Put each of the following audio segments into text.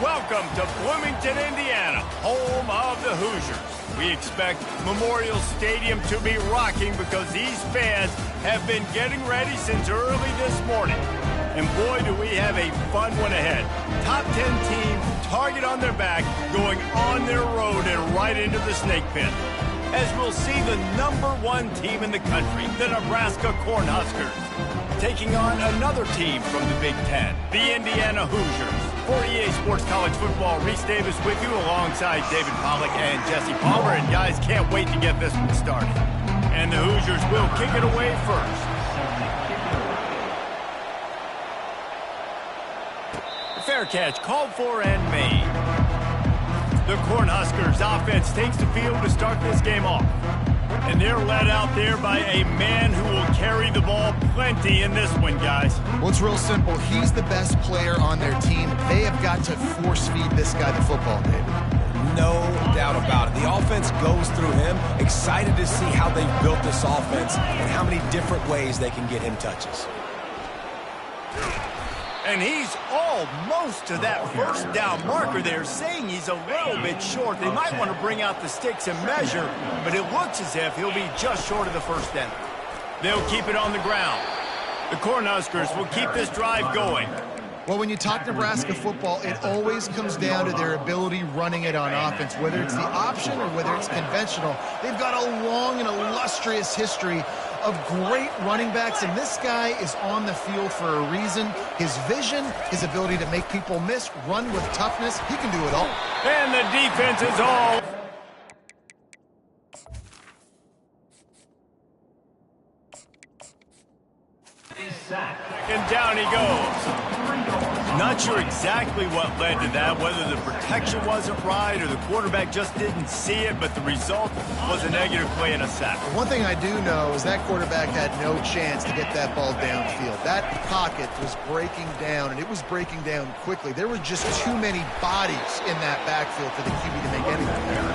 Welcome to Bloomington, Indiana, home of the Hoosiers. We expect Memorial Stadium to be rocking because these fans have been getting ready since early this morning. And boy, do we have a fun one ahead. Top 10 team, target on their back, going on their road and right into the snake pit. As we'll see the #1 team in the country, the Nebraska Cornhuskers, taking on another team from the Big Ten, the Indiana Hoosiers. For EA Sports College Football, Reese Davis with you alongside David Pollack and Jesse Palmer. And guys, can't wait to get this one started. And the Hoosiers will kick it away first. Fair catch called for and made. The Cornhuskers offense takes the field to start this game off. And they're led out there by a man who will carry the ball plenty in this one, guys. Well, it's real simple. He's the best player on their team. They have got to force-feed this guy the football, David. No doubt about it. The offense goes through him. Excited to see how they've built this offense and how many different ways they can get him touches. And he's almost to that first down marker there, saying he's a little bit short. They might want to bring out the sticks and measure, but it looks as if he'll be just short of the first down. They'll keep it on the ground. The Cornhuskers will keep this drive going. Well, when you talk Nebraska football, it always comes down to their ability running it on offense. Whether it's the option or whether it's conventional, they've got a long and illustrious history of great running backs, and this guy is on the field for a reason. His vision, his ability to make people miss, run with toughness, he can do it all. And the defense is all. And down he goes. Not sure exactly what led to that, whether the protection wasn't right or the quarterback just didn't see it, but the result was a negative play and a sack. One thing I do know is that quarterback had no chance to get that ball downfield. That pocket was breaking down, and it was breaking down quickly. There were just too many bodies in that backfield for the QB to make anything there.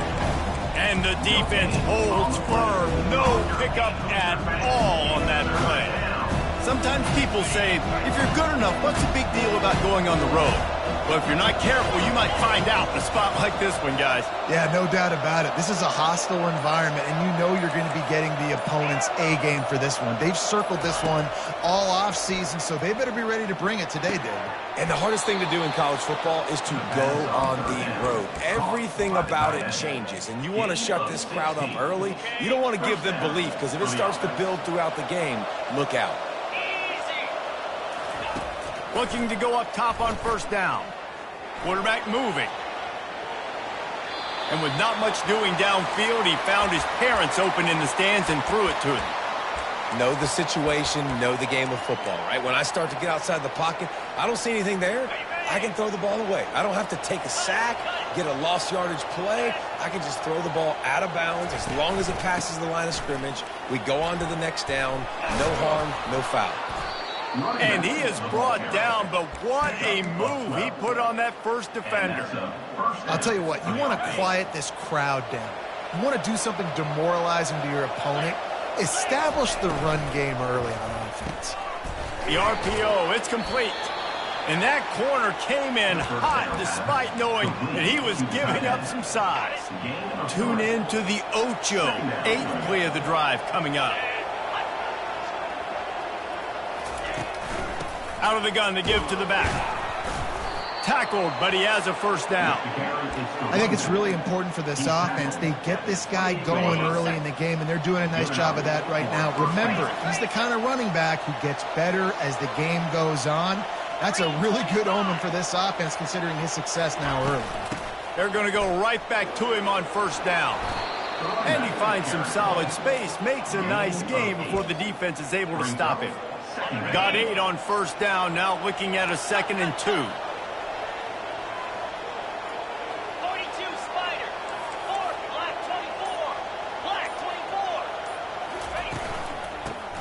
And the defense holds firm. No pickup at all on that play. Sometimes people say, if you're good enough, what's the big deal about going on the road? Well, if you're not careful, you might find out in a spot like this one, guys. Yeah, no doubt about it. This is a hostile environment, and you know you're going to be getting the opponent's A-game for this one. They've circled this one all off-season, so they better be ready to bring it today, David. And the hardest thing to do in college football is to go on the road. Everything about it changes, and you want to shut this crowd up early. You don't want to give them belief, because if it starts to build throughout the game, look out. Looking to go up top on first down. Quarterback moving. And with not much doing downfield, he found his parents open in the stands and threw it to them. Know the situation, know the game of football, right? When I start to get outside the pocket, I don't see anything there, I can throw the ball away. I don't have to take a sack, get a lost yardage play. I can just throw the ball out of bounds as long as it passes the line of scrimmage. We go on to the next down. No harm, no foul. And he is brought down, but what a move he put on that first defender. I'll tell you what, you want to quiet this crowd down. You want to do something demoralizing to your opponent. Establish the run game early on offense. The RPO, it's complete. And that corner came in hot despite knowing that he was giving up some size. Tune in to the Ocho, 8th play of the drive coming up. Out of the gun to give to the back. Tackled, but he has a first down. I think it's really important for this offense. They get this guy going early in the game, and they're doing a nice job of that right now. Remember, he's the kind of running back who gets better as the game goes on. That's a really good omen for this offense, considering his success now early. They're going to go right back to him on first down. And he finds some solid space, makes a nice game before the defense is able to stop him. Got 8 on first down, now looking at a 2nd and 2. 42 Spider, 4, Black 24, Black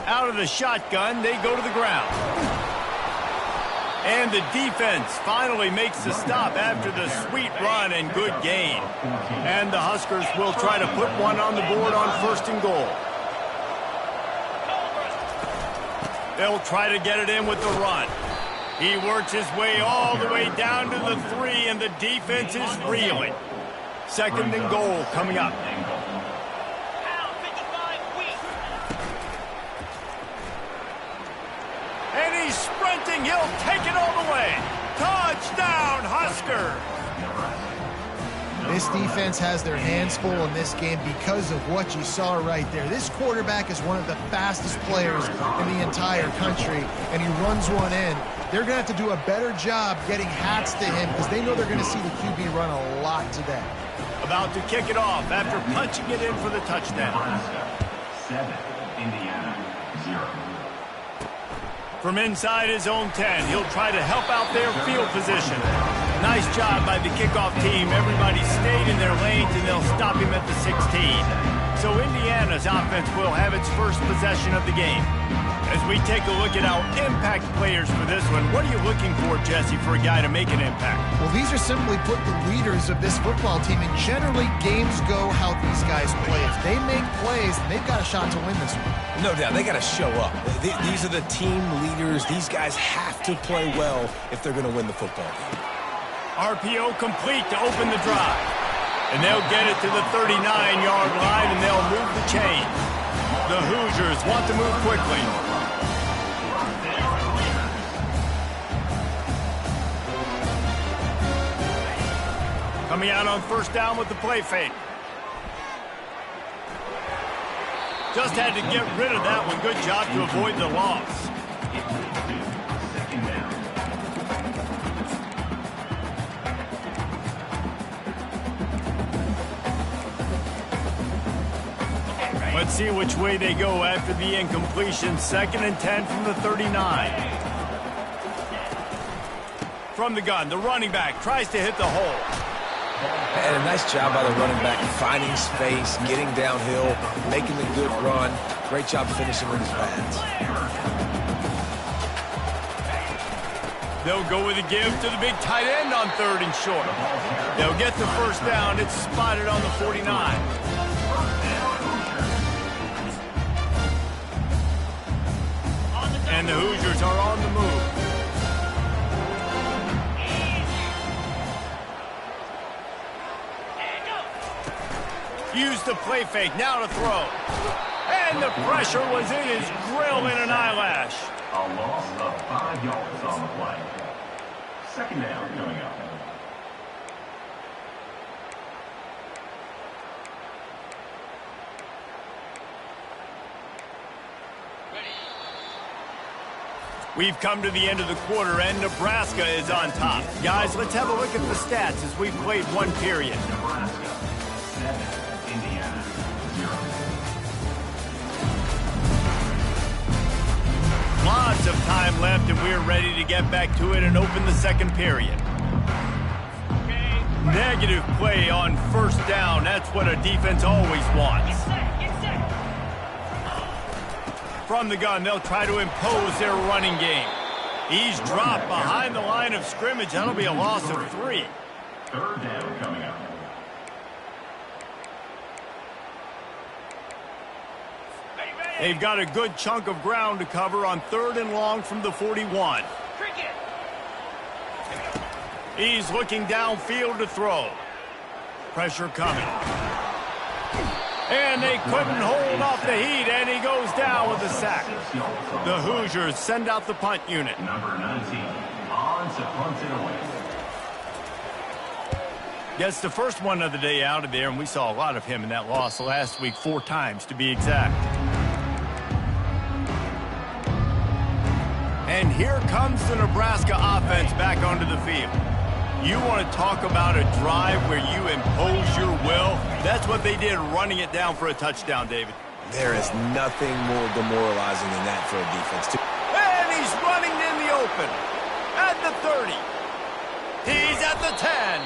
24. Out of the shotgun, they go to the ground. And the defense finally makes the stop after the sweet run and good gain. And the Huskers will try to put one on the board on 1st and goal. They'll try to get it in with the run. He works his way all the way down to the 3, and the defense is reeling. 2nd and goal coming up. And he's sprinting. He'll take it all the way. Touchdown, Husker! This defense has their hands full in this game because of what you saw right there. This quarterback is one of the fastest players in the entire country, and he runs one in. They're going to have to do a better job getting hats to him because they know they're going to see the QB run a lot today. About to kick it off after punching it in for the touchdown. 7, Indiana 0. From inside his own 10, he'll try to help out their field position. Nice job by the kickoff team. Everybody stayed in their lanes, and they'll stop him at the 16. So Indiana's offense will have its first possession of the game. As we take a look at our impact players for this one, what are you looking for, Jesse, for a guy to make an impact? Well, these are simply put the leaders of this football team, and generally games go how these guys play. If they make plays, they've got a shot to win this one. No doubt, they got to show up. These are the team leaders. These guys have to play well if they're going to win the football game. RPO complete to open the drive. And they'll get it to the 39-yard line, and they'll move the chain. The Hoosiers want to move quickly. Coming out on 1st down with the play fake. Just had to get rid of that one. Good job to avoid the loss. Let's see which way they go after the incompletion. 2nd and 10 from the 39. From the gun, the running back tries to hit the hole. And a nice job by the running back, finding space, getting downhill, making a good run. Great job finishing with his pads. They'll go with a give to the big tight end on 3rd and short. They'll get the 1st down. It's spotted on the 49. And the Hoosiers are on the move. Use the play fake, now to throw. And the pressure was in his grill in an eyelash. A loss of 5 yards on the play. 2nd down coming up. We've come to the end of the quarter, and Nebraska is on top. Guys, let's have a look at the stats as we've played one period. Nebraska 7, Indiana 0. Lots of time left, and we're ready to get back to it and open the 2nd period. Negative play on 1st down. That's what a defense always wants. From the gun, they'll try to impose their running game. He's dropped behind the line of scrimmage. That'll be a loss of 3. 3rd down coming up. They've got a good chunk of ground to cover on 3rd and long from the 41. He's looking downfield to throw. Pressure coming. And they couldn't hold off the heat, and he goes down with a sack. The Hoosiers send out the punt unit. Number 19 on to punt it away. Gets the first one of the day out of there, and we saw a lot of him in that loss last week, 4 times to be exact. And here comes the Nebraska offense back onto the field. You want to talk about a drive where you impose your will? That's what they did, running it down for a touchdown, David. There is nothing more demoralizing than that for a defense. And he's running in the open. At the 30. He's at the 10.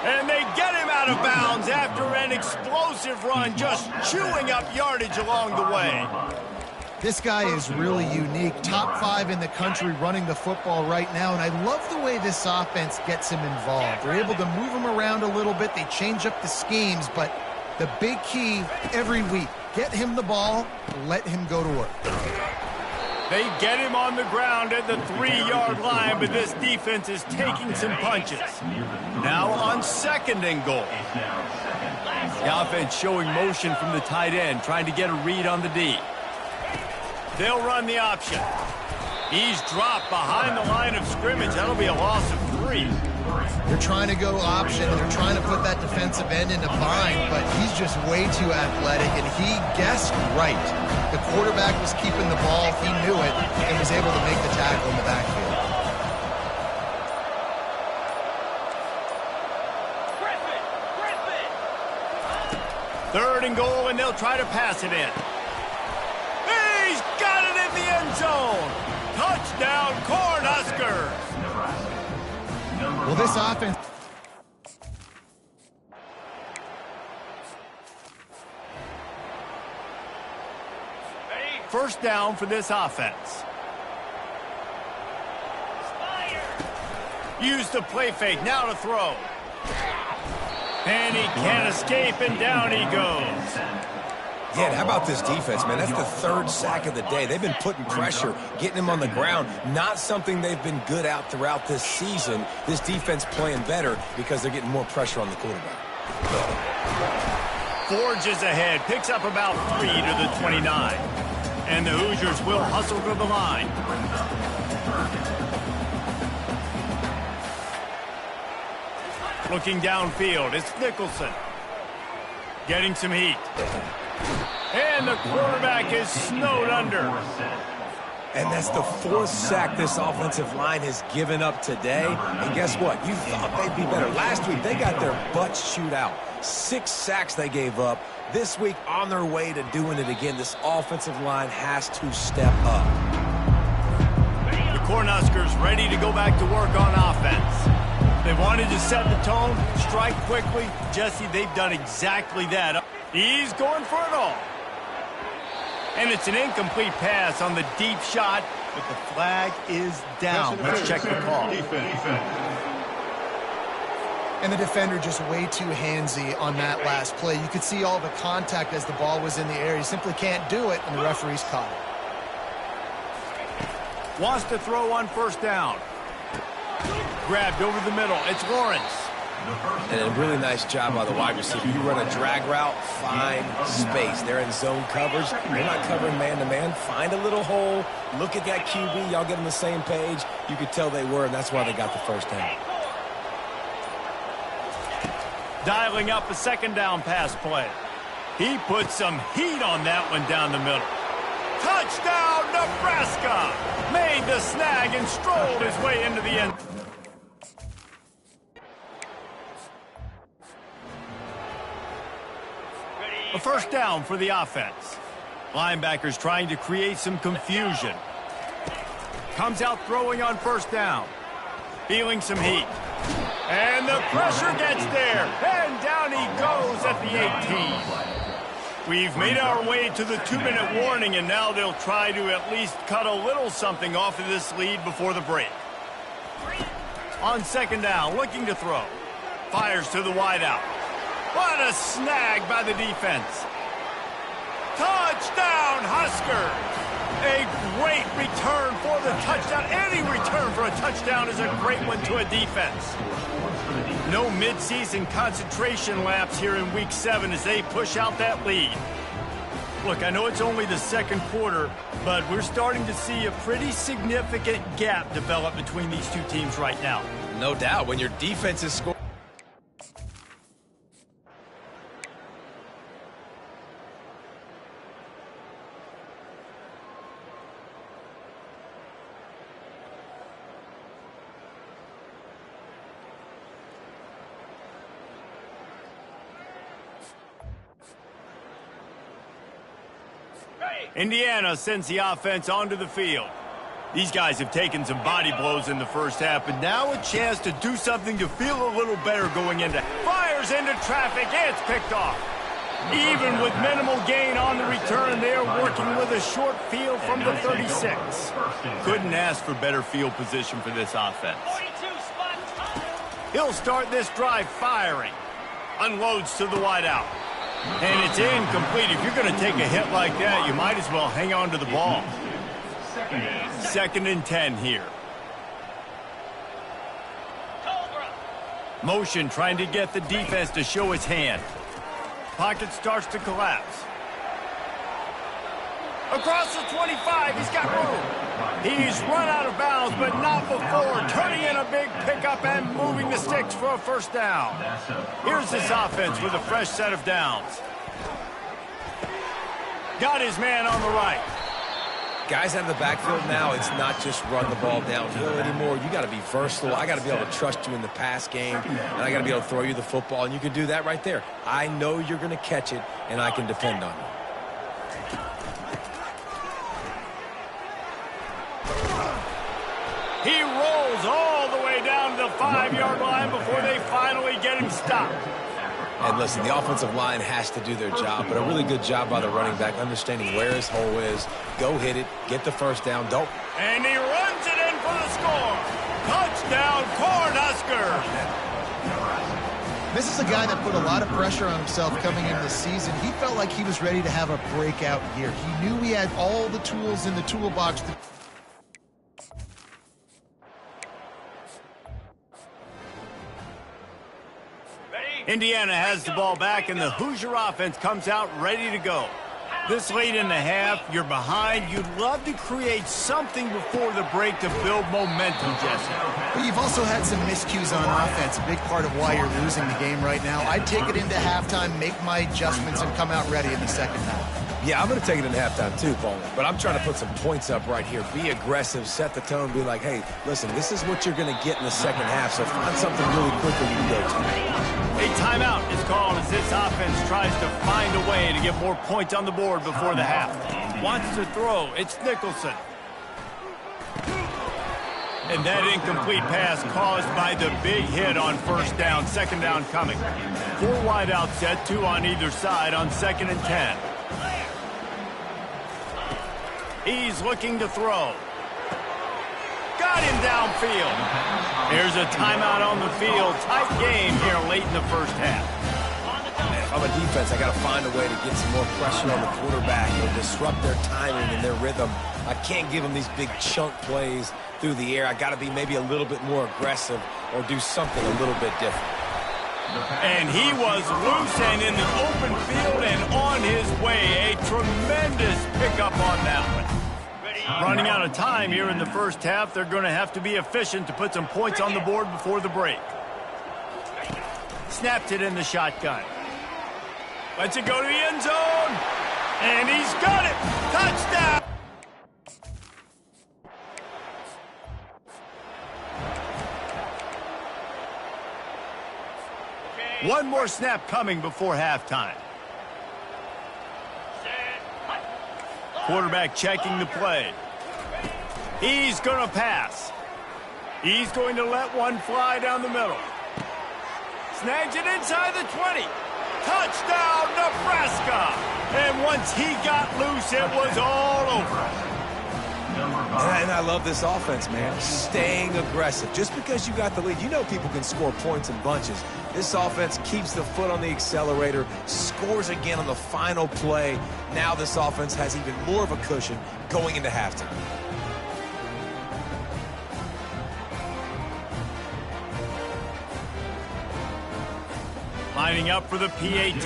And they get him out of bounds after an explosive run, just chewing up yardage along the way. This guy is really unique. Top 5 in the country running the football right now, and I love the way this offense gets him involved. They're able to move him around a little bit. They change up the schemes, but the big key every week, get him the ball, let him go to work. They get him on the ground at the 3-yard line, but this defense is taking some punches. Now on 2nd and goal. The offense showing motion from the tight end, trying to get a read on the D. They'll run the option. He's dropped behind the line of scrimmage. That'll be a loss of 3. They're trying to go option, and they're trying to put that defensive end in a bind, but he's just way too athletic, and he guessed right. The quarterback was keeping the ball. He knew it and was able to make the tackle in the backfield. Griffin! 3rd and goal, and they'll try to pass it in. He's got it in the end zone. Touchdown, Cornhuskers. Well, this offense... Ready? 1st down for this offense. Use the play fake, now to throw. And he can't escape, and down he goes. Yeah, how about this defense, man? That's the 3rd sack of the day. They've been putting pressure, getting him on the ground. Not something they've been good at throughout this season. This defense playing better because they're getting more pressure on the quarterback. Forges ahead, picks up about 3 to the 29. And the Hoosiers will hustle to the line. Looking downfield, it's Nicholson. Getting some heat. And the quarterback is snowed under. And that's the 4th sack this offensive line has given up today. And guess what? You thought they'd be better. Last week, they got their butts chewed out. 6 sacks they gave up. This week, on their way to doing it again, this offensive line has to step up. The Cornhuskers ready to go back to work on offense. They wanted to set the tone, strike quickly. Jesse, they've done exactly that. He's going for it all. And it's an incomplete pass on the deep shot, but the flag is down. Let's check the call. And the defender just way too handsy on that last play. You could see all the contact as the ball was in the air. He simply can't do it, and the referee's caught it. Wants to throw on 1st down. Grabbed over the middle. It's Lawrence. And a really nice job by the wide receiver. You run a drag route, find space. They're in zone coverage. They're not covering man-to-man. Find a little hole. Look at that QB. Y'all get on the same page. You could tell they were, and that's why they got the 1st down. Dialing up a 2nd down pass play. He put some heat on that one down the middle. Touchdown, Nebraska! Made the snag and strolled his way into the end. A 1st down for the offense. Linebackers trying to create some confusion. Comes out throwing on 1st down. Feeling some heat. And the pressure gets there. And down he goes at the 18. We've made our way to the 2-minute warning, and now they'll try to at least cut a little something off of this lead before the break. On 2nd down, looking to throw. Fires to the wideout. What a snag by the defense. Touchdown, Huskers! A great return for the touchdown. Any return for a touchdown is a great one to a defense. No midseason concentration laps here in Week 7 as they push out that lead. Look, I know it's only the 2nd quarter, but we're starting to see a pretty significant gap develop between these two teams right now. No doubt. When your defense is scoring. Indiana sends the offense onto the field. These guys have taken some body blows in the 1st half, but now a chance to do something to feel a little better going into. Fires into traffic, it's picked off. Even with minimal gain on the return, they're working with a short field from the 36. Couldn't ask for better field position for this offense. 42 spot time. He'll start this drive firing. Unloads to the wideout. And it's incomplete. If you're going to take a hit like that, you might as well hang on to the ball. Second and 10 here. Motion trying to get the defense to show its hand. Pocket starts to collapse. Across the 25, he's got room. He's run out of bounds, but not before turning in a big pickup and moving the sticks for a first down. Here's this offense with a fresh set of downs. Got his man on the right. Guys out of the backfield now, it's not just run the ball downhill anymore. You got to be versatile. I got to be able to trust you in the pass game, and I got to be able to throw you the football, and you can do that right there. I know you're going to catch it, and I can depend on you. He rolls all the way down to the 5-yard line before they finally get him stopped. And listen, the offensive line has to do their job, but a really good job by the running back understanding where his hole is. Go hit it, get the first down, don't. And he runs it in for the score. Touchdown, Cornhuskers. This is a guy that put a lot of pressure on himself coming into the season. He felt like he was ready to have a breakout year. He knew he had all the tools in the toolbox to... Indiana has the ball back, and the Hoosier offense comes out ready to go. This late in the half, you're behind. You'd love to create something before the break to build momentum, Jesse. But you've also had some miscues on offense, a big part of why you're losing the game right now. I'd take it into halftime, make my adjustments, and come out ready in the second half. Yeah, I'm going to take it in halftime too, Paul. But I'm trying to put some points up right here. Be aggressive, set the tone, be like, hey, listen, this is what you're going to get in the second half, so find something really quickly you can go to. A timeout is called as this offense tries to find a way to get more points on the board before the half. Wants to throw. It's Nicholson. And that incomplete pass caused by the big hit on first down. Second down coming. 4 wide out set, 2 on either side on second and 10. He's looking to throw. Got him downfield. There's a timeout on the field. Tight game here late in the first half. If I'm a defense, I got to find a way to get some more pressure on the quarterback and disrupt their timing and their rhythm. I can't give them these big chunk plays through the air. I got to be maybe a little bit more aggressive or do something a little bit different. And he was loose and in the open field and on his way. A tremendous pickup on that one. Running out of time here in the first half. They're going to have to be efficient to put some points on the board before the break. Snapped it in the shotgun. Lets it go to the end zone. And he's got it. Touchdown. One more snap coming before halftime. Quarterback checking the play. He's going to pass. He's going to let one fly down the middle. Snags it inside the 20. Touchdown, Nebraska! And once he got loose, it was all over. And I love this offense, man. Staying aggressive. Just because you got the lead, you know people can score points in bunches. This offense keeps the foot on the accelerator, scores again on the final play. Now this offense has even more of a cushion going into halftime. Lining up for the PAT.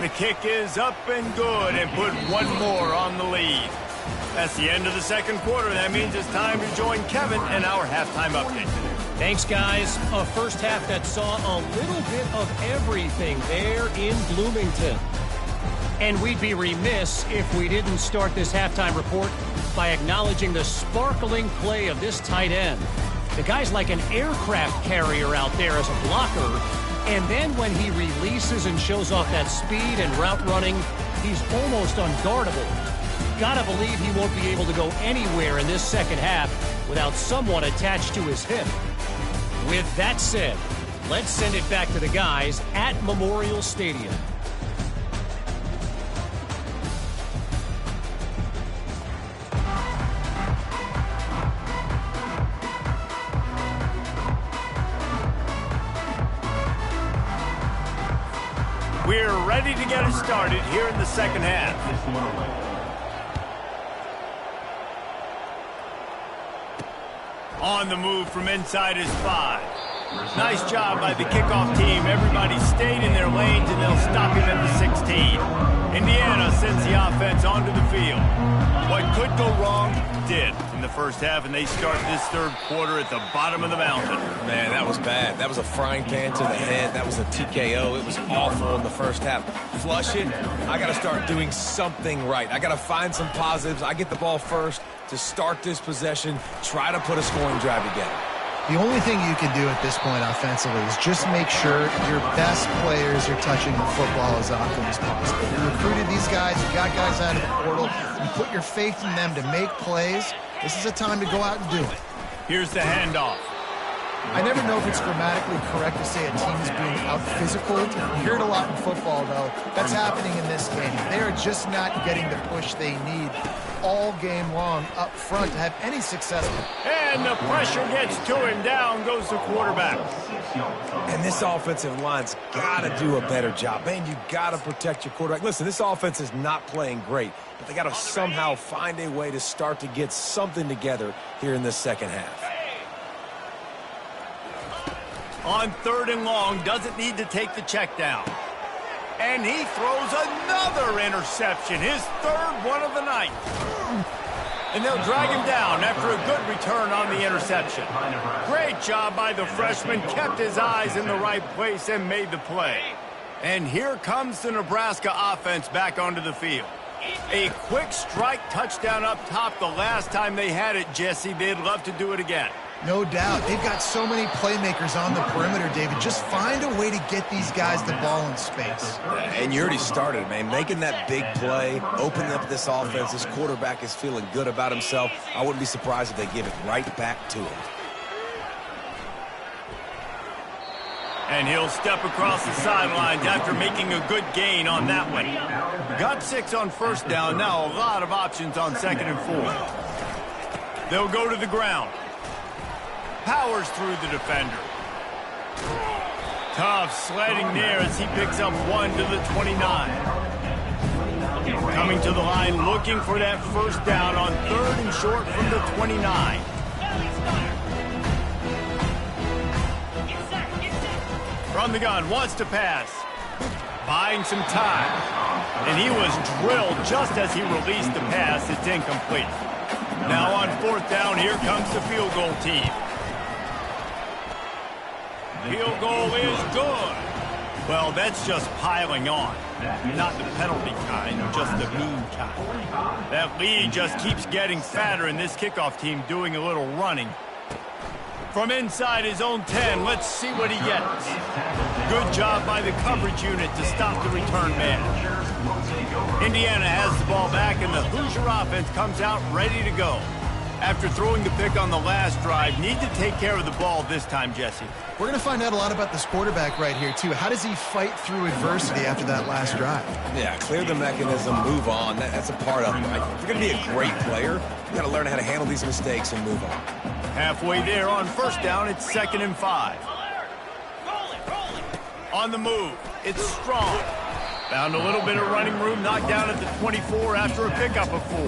The kick is up and good and put one more on the lead. That's the end of the second quarter. That means it's time to join Kevin in our halftime update. Thanks, guys. A first half that saw a little bit of everything there in Bloomington. And we'd be remiss if we didn't start this halftime report by acknowledging the sparkling play of this tight end. The guy's like an aircraft carrier out there as a blocker. And then when he releases and shows off that speed and route running, he's almost unguardable. Gotta believe he won't be able to go anywhere in this second half without someone attached to his hip. With that said, let's send it back to the guys at Memorial Stadium. We're ready to get it started here in the second half. On the move from inside his 5. Nice job by the kickoff team. Everybody stayed in their lanes, and they'll stop him at the 16. Indiana sends the offense onto the field. What could go wrong did in the first half, and they start this third quarter at the bottom of the mountain. Man, that was bad. That was a frying pan to the head. That was a TKO. It was awful in the first half. Flush it. I got to start doing something right. I got to find some positives. I get the ball first to start this possession, try to put a scoring drive together. The only thing you can do at this point offensively is just make sure your best players are touching the football as often as possible. You recruited these guys, you got guys out of the portal, you put your faith in them to make plays. This is a time to go out and do it. Here's the handoff. I never know if it's grammatically correct to say a team is being out-physical. You hear it a lot in football, though. That's happening in this game. They are just not getting the push they need all game long up front to have any success. And the pressure gets to him. Down goes the quarterback. And this offensive line's got to do a better job. Man, you got to protect your quarterback. Listen, this offense is not playing great, but they got to somehow find a way to start to get something together here in this second half. On 3rd and long, doesn't need to take the check down. And he throws another interception, his 3rd one of the night. And they'll drag him down after a good return on the interception. Great job by the freshman, kept his eyes in the right place and made the play. And here comes the Nebraska offense back onto the field. A quick strike touchdown up top the last time they had it, Jesse. They'd love to do it again. No doubt. They've got so many playmakers on the perimeter, David. Just find a way to get these guys the ball in space. And you already started, man. Making that big play, opening up this offense. This quarterback is feeling good about himself. I wouldn't be surprised if they give it right back to him. And he'll step across the sidelines after making a good gain on that one. Got 6 on 1st down. Now a lot of options on 2nd and 4. They'll go to the ground. Powers through the defender. Tough sledding there as he picks up 1 to the 29. Coming to the line, looking for that 1st down on 3rd and short from the 29. From the gun, wants to pass. Buying some time. And he was drilled just as he released the pass. It's incomplete. Now on 4th down, here comes the field goal team. Field goal is good. Well, that's just piling on. Not the penalty kind, just the mean kind. That lead just keeps getting fatter, and this kickoff team doing a little running. From inside his own 10, let's see what he gets. Good job by the coverage unit to stop the return man. Indiana has the ball back, and the Hoosier offense comes out ready to go. After throwing the pick on the last drive, need to take care of the ball this time, Jesse. We're going to find out a lot about this quarterback right here, too. How does he fight through adversity after that last drive? Yeah, clear the mechanism, move on. That's a part of it, right? If you're going to be a great player, you got to learn how to handle these mistakes and move on. Halfway there on 1st down, it's 2nd and 5. On the move, it's Strong. Found a little bit of running room, knocked down at the 24 after a pickup of 4.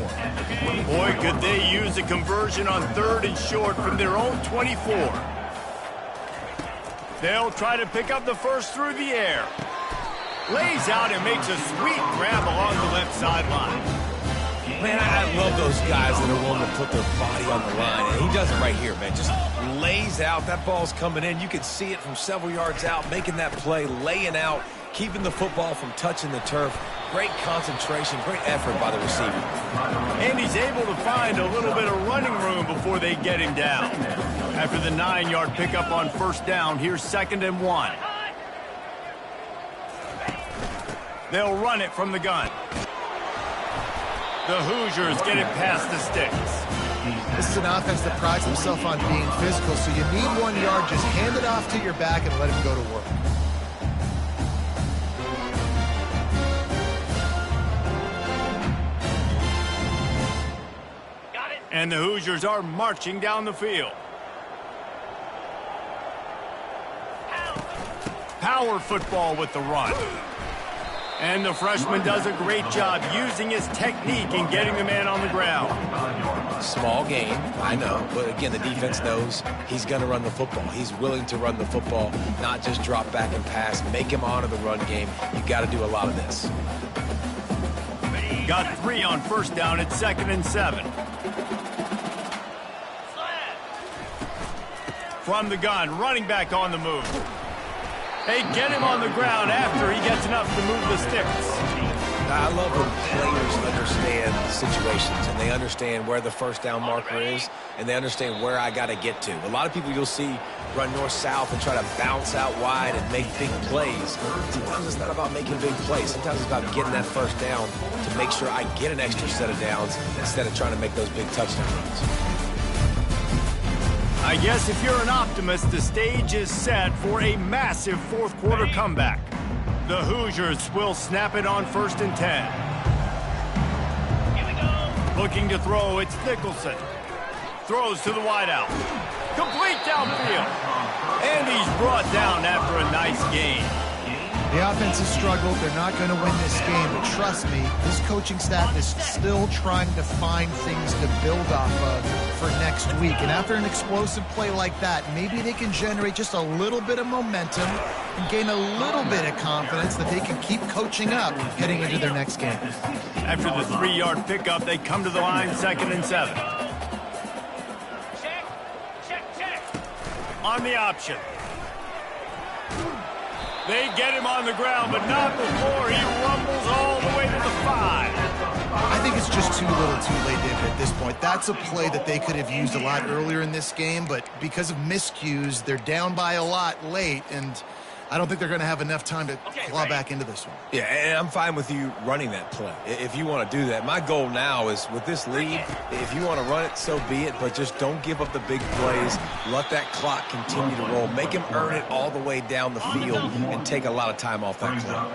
Boy, could they use a conversion on 3rd and short from their own 24. They'll try to pick up the 1st through the air. Lays out and makes a sweet grab along the left sideline. Man, I love those guys that are willing to put their body on the line. And he does it right here, man. Just lays out. That ball's coming in. You can see it from several yards out, making that play, laying out, keeping the football from touching the turf. Great concentration, great effort by the receiver. And he's able to find a little bit of running room before they get him down. After the 9-yard pickup on 1st down, here's 2nd and 1. They'll run it from the gun. The Hoosiers get it past the sticks. This is an offense that prides himself on being physical, so you need 1 yard. Just hand it off to your back and let him go to work. And the Hoosiers are marching down the field. Power football with the run. And the freshman does a great job using his technique and getting the man on the ground. Small game, I know. But again, the defense knows he's going to run the football. He's willing to run the football, not just drop back and pass. Make him honor the run game. You got to do a lot of this. Got 3 on first down at 2nd and 7. From the gun, running back on the move. They get him on the ground after he gets enough to move the sticks. I love when players understand situations and they understand where the first down marker is and they understand where I got to get to. A lot of people you'll see run north-south and try to bounce out wide and make big plays. Sometimes it's not about making big plays. Sometimes it's about getting that first down to make sure I get an extra set of downs instead of trying to make those big touchdown runs. I guess if you're an optimist, the stage is set for a massive fourth quarter comeback. The Hoosiers will snap it on 1st and 10. Here we go. Looking to throw, it's Nicholson. Throws to the wideout. Complete downfield. And he's brought down after a nice gain. The offense has struggled. They're not going to win this game, but trust me, this coaching staff is still trying to find things to build off of for next week. And after an explosive play like that, maybe they can generate just a little bit of momentum and gain a little bit of confidence that they can keep coaching up heading into their next game. After the 3-yard pickup, they come to the line 2nd and 7. Check. On the option. They get him on the ground, but not before he rumbles all the way to the 5. I think it's just too little too late, David, at this point. That's a play that they could have used a lot earlier in this game, but because of miscues, they're down by a lot late, and I don't think they're going to have enough time to claw back into this one. Yeah, and I'm fine with you running that play if you want to do that. My goal now is with this lead, if you want to run it, so be it, but just don't give up the big plays. Let that clock continue to roll. Make him earn it all the way down the field and take a lot of time off that clock.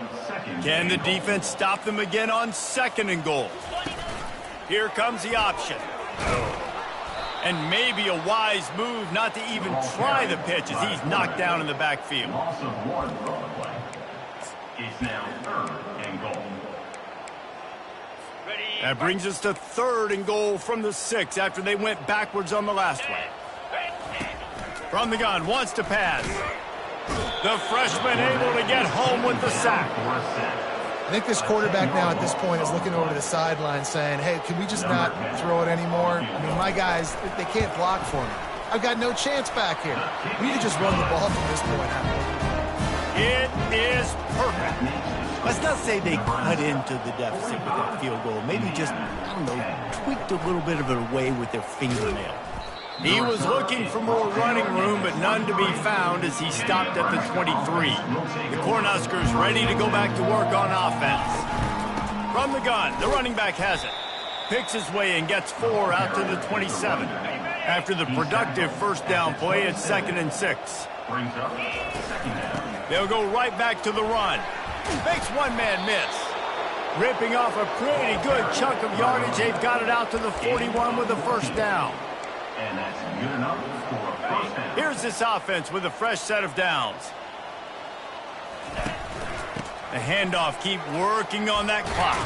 Can the defense stop them again on 2nd and goal? Here comes the option. And maybe a wise move not to even try the pitch as he's knocked down in the backfield. Loss of 1 on the play. It's now 3rd and goal. Ready. That brings us to 3rd and goal from the 6 after they went backwards on the last one. From the gun, wants to pass. The freshman able to get home with the sack. I think this quarterback now at this point is looking over to the sideline saying, hey, can we just not throw it anymore? I mean, my guys, they can't block for me. I've got no chance back here. We need to just run the ball from this point out. It is perfect. Let's not say they cut into the deficit with that field goal. Maybe just, I don't know, tweaked a little bit of it away with their fingernail. He was looking for more running room, but none to be found as he stopped at the 23. The Cornhuskers ready to go back to work on offense. From the gun, the running back has it. Picks his way and gets 4 out to the 27. After the productive first down play, it's 2nd and 6. They'll go right back to the run. Makes one man miss. Ripping off a pretty good chunk of yardage. They've got it out to the 41 with a first down. And that's good enough for a first down. Here's this offense with a fresh set of downs. The handoff, keep working on that clock.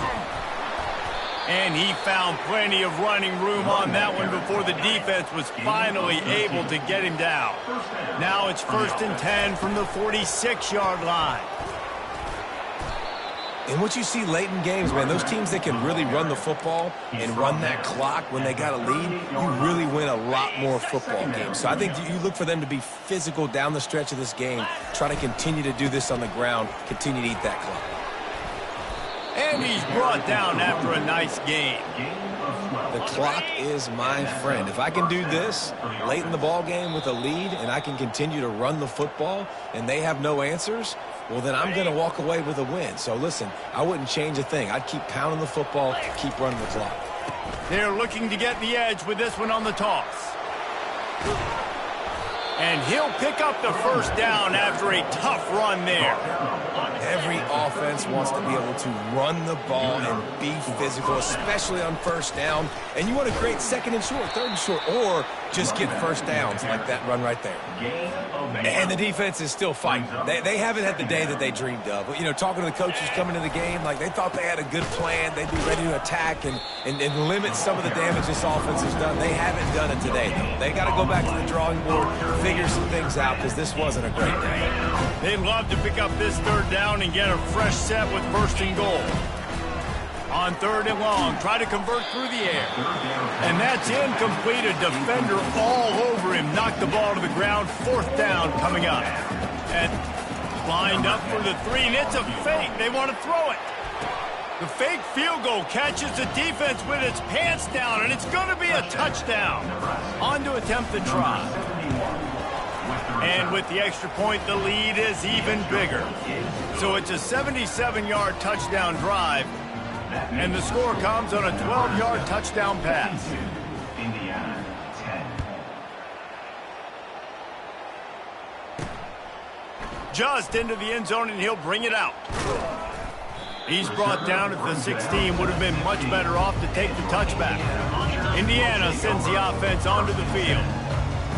And he found plenty of running room on that one before the defense was finally able to get him down. Now it's 1st and 10 from the 46-yard line. And what you see late in games, man, those teams that can really run the football and run that clock when they got a lead, you really win a lot more football games. So I think you look for them to be physical down the stretch of this game, try to continue to do this on the ground, continue to eat that clock. And he's brought down after a nice game. The clock is my friend. If I can do this late in the ball game with a lead and I can continue to run the football and they have no answers, well, then I'm going to walk away with a win. So, listen, I wouldn't change a thing. I'd keep pounding the football, keep running the clock. They're looking to get the edge with this one on the toss. And he'll pick up the first down after a tough run there. Every offense wants to be able to run the ball and be physical, especially on first down. And you want to create 2nd and short, 3rd and short, or just get first downs like that run right there. And the defense is still fighting. They haven't had the day that they dreamed of. You know, talking to the coaches coming into the game, like they thought they had a good plan. They'd be ready to attack and limit some of the damage this offense has done. They haven't done it today, though. They got to go back to the drawing board, figure some things out, because this wasn't a great day. They'd love to pick up this third down and get a fresh set with first and goal. On third and long, try to convert through the air. And that's incomplete. A defender all over him. Knocked the ball to the ground. Fourth down coming up. And lined up for the 3, and it's a fake. They want to throw it. The fake field goal catches the defense with its pants down, and it's going to be a touchdown. On to attempt the try. And with the extra point, the lead is even bigger. So it's a 77-yard touchdown drive. And the score comes on a 12-yard touchdown pass. Indiana 10. Just into the end zone, and he'll bring it out. He's brought down at the 16. Would have been much better off to take the touchback. Indiana sends the offense onto the field.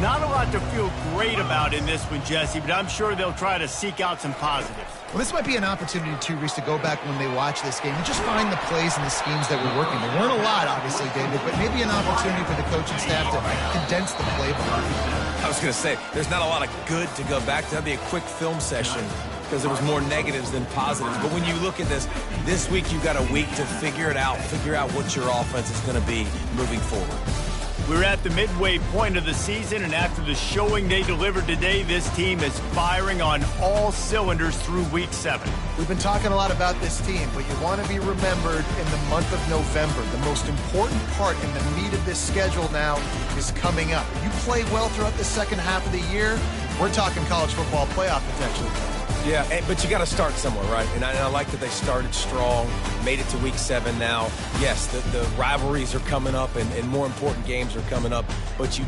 Not a lot to feel great about in this one, Jesse, but I'm sure they'll try to seek out some positives. Well, this might be an opportunity, too, Reese, to go back when they watch this game and just find the plays and the schemes that were working. There weren't a lot, obviously, David, but maybe an opportunity for the coaching staff to condense the playbook. I was going to say, there's not a lot of good to go back to. That'd be a quick film session because there was more negatives than positives. But when you look at this week you've got a week to figure it out, figure out what your offense is going to be moving forward. We're at the midway point of the season, and after the showing they delivered today, this team is firing on all cylinders through Week 7. We've been talking a lot about this team, but you want to be remembered in the month of November. The most important part in the meat of this schedule now is coming up. If you play well throughout the second half of the year, we're talking college football playoff potential. Yeah, but you got to start somewhere, right? And I like that they started strong, made it to Week 7 now. Yes, the rivalries are coming up, and more important games are coming up, but you